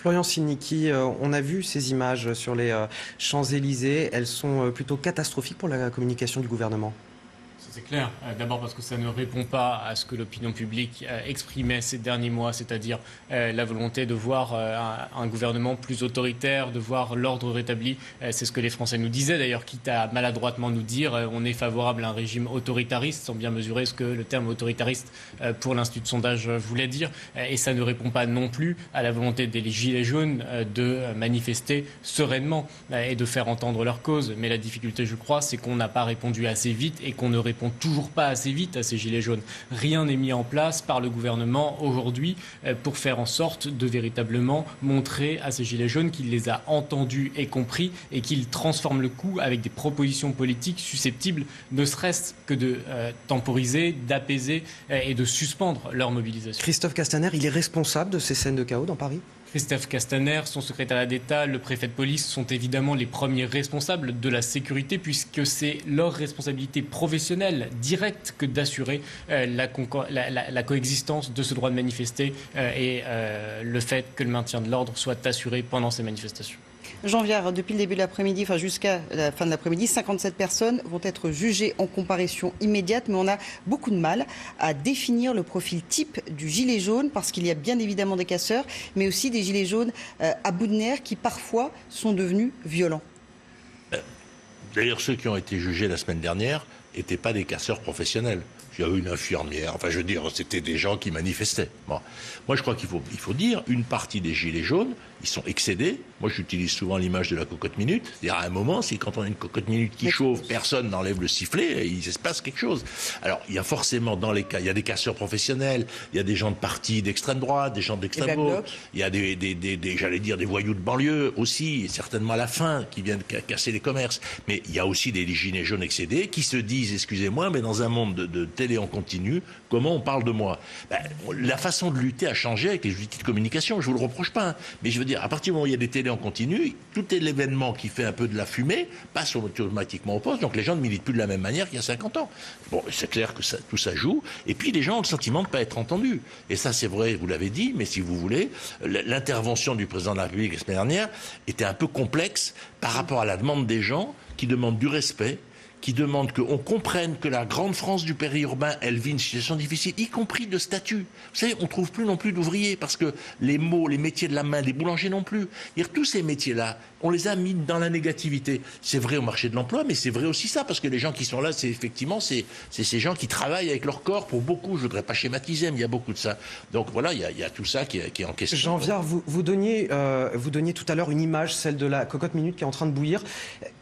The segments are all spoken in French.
Florian Silnicki, on a vu ces images sur les Champs-Élysées. Elles sont plutôt catastrophiques pour la communication du gouvernement. C'est clair. D'abord parce que ça ne répond pas à ce que l'opinion publique exprimait ces derniers mois, c'est-à-dire la volonté de voir un gouvernement plus autoritaire, de voir l'ordre rétabli. C'est ce que les Français nous disaient d'ailleurs, quitte à maladroitement nous dire on est favorable à un régime autoritariste, sans bien mesurer ce que le terme autoritariste pour l'Institut de sondage voulait dire. Et ça ne répond pas non plus à la volonté des Gilets jaunes de manifester sereinement et de faire entendre leur cause. Mais la difficulté, je crois, c'est qu'on n'a pas répondu assez vite et qu'on ne répond toujours pas assez vite à ces gilets jaunes. Rien n'est mis en place par le gouvernement aujourd'hui pour faire en sorte de véritablement montrer à ces gilets jaunes qu'il les a entendus et compris et qu'il transforme le coup avec des propositions politiques susceptibles ne serait-ce que de temporiser, d'apaiser et de suspendre leur mobilisation. Christophe Castaner, il est responsable de ces scènes de chaos dans Paris ? Christophe Castaner, son secrétaire d'État, le préfet de police sont évidemment les premiers responsables de la sécurité puisque c'est leur responsabilité professionnelle directe que d'assurer la coexistence de ce droit de manifester et le fait que le maintien de l'ordre soit assuré pendant ces manifestations. Jean Viard, depuis le début de l'après-midi, enfin jusqu'à la fin de l'après-midi, 57 personnes vont être jugées en comparution immédiate, mais on a beaucoup de mal à définir le profil type du gilet jaune, parce qu'il y a bien évidemment des casseurs, mais aussi des gilets jaunes à bout de nerfs qui parfois sont devenus violents. D'ailleurs, ceux qui ont été jugés la semaine dernière n'étaient pas des casseurs professionnels. Il y a eu une infirmière, enfin je veux dire, c'était des gens qui manifestaient. Bon. Moi je crois qu'il faut dire, une partie des gilets jaunes, ils sont excédés. Moi j'utilise souvent l'image de la cocotte minute. C'est-à-dire à un moment, c'est quand on a une cocotte minute qui chauffe, personne n'enlève le sifflet et il se passe quelque chose. Alors il y a forcément dans les cas, il y a des casseurs professionnels, il y a des gens de partis d'extrême droite, des gens d'extrême gauche, il y a j'allais dire des voyous de banlieue aussi, et certainement à la fin, qui viennent casser les commerces. Mais il y a aussi des gilets jaunes excédés qui se disent, excusez-moi, mais dans un monde de télé en continu, comment on parle de moi? La façon de lutter a changé avec les outils de communication, je vous le reproche pas, hein. Mais je veux dire, à partir du moment où il y a des télés en continu, tout est l'événement qui fait un peu de la fumée passe automatiquement au poste, donc les gens ne militent plus de la même manière qu'il y a 50 ans. Bon, c'est clair que tout ça joue, et puis les gens ont le sentiment de ne pas être entendus. Et ça c'est vrai, vous l'avez dit, mais si vous voulez, l'intervention du président de la République la semaine dernière était un peu complexe par rapport à la demande des gens qui demandent du respect, qui demande qu'on comprenne que la grande France du périurbain, elle vit une situation difficile, y compris de statut. Vous savez, on ne trouve plus non plus d'ouvriers, parce que les métiers de la main, les boulangers non plus. Tous ces métiers-là, on les a mis dans la négativité. C'est vrai au marché de l'emploi, mais c'est vrai aussi ça, parce que les gens qui sont là, c'est effectivement c'est ces gens qui travaillent avec leur corps pour beaucoup. Je ne voudrais pas schématiser, mais il y a beaucoup de ça. Donc voilà, il y a tout ça qui est en question. Jean Viard, vous donniez tout à l'heure une image, celle de la cocotte minute qui est en train de bouillir.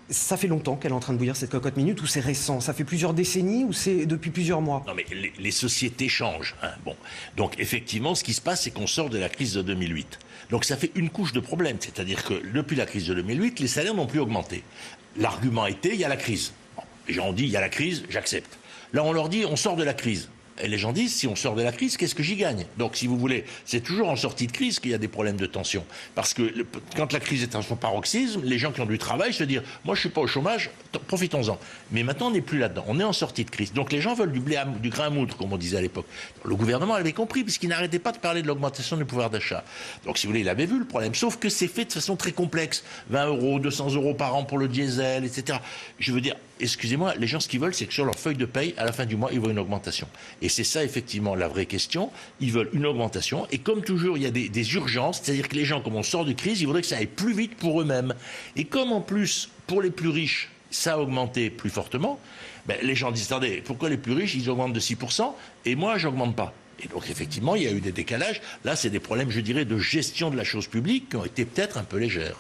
Ça fait longtemps qu'elle est en train de bouillir, cette cocotte minute, ou c'est récent? Ça fait plusieurs décennies ou c'est depuis plusieurs mois? Non mais les sociétés changent. Hein. Bon. Donc effectivement, ce qui se passe, c'est qu'on sort de la crise de 2008. Donc ça fait une couche de problème. C'est-à-dire que depuis la crise de 2008, les salaires n'ont plus augmenté. L'argument était, il y a la crise. Bon. Les gens ont dit, il y a la crise, j'accepte. Là, on leur dit, on sort de la crise. Et les gens disent, si on sort de la crise, qu'est-ce que j'y gagne? Donc, si vous voulez, c'est toujours en sortie de crise qu'il y a des problèmes de tension. Parce que quand la crise est à son paroxysme, les gens qui ont du travail se disent, moi je suis pas au chômage, profitons-en. Mais maintenant, on n'est plus là-dedans. On est en sortie de crise. Donc, les gens veulent du grain à moudre, comme on disait à l'époque. Le gouvernement avait compris, puisqu'il n'arrêtait pas de parler de l'augmentation du pouvoir d'achat. Donc, si vous voulez, il avait vu le problème. Sauf que c'est fait de façon très complexe. 20 euros, 200 euros par an pour le diesel, etc. Je veux dire, excusez-moi, les gens, ce qu'ils veulent, c'est que sur leur feuille de paye, à la fin du mois, ils voient une augmentation. Et c'est ça, effectivement, la vraie question. Ils veulent une augmentation. Et comme toujours, il y a des urgences. C'est-à-dire que les gens, comme on sort de crise, ils voudraient que ça aille plus vite pour eux-mêmes. Et comme, en plus, pour les plus riches, ça a augmenté plus fortement, les gens disent, attendez, pourquoi les plus riches, ils augmentent de 6% et moi, j'augmente pas? Et donc, effectivement, il y a eu des décalages. Là, c'est des problèmes, je dirais, de gestion de la chose publique qui ont été peut-être un peu légères.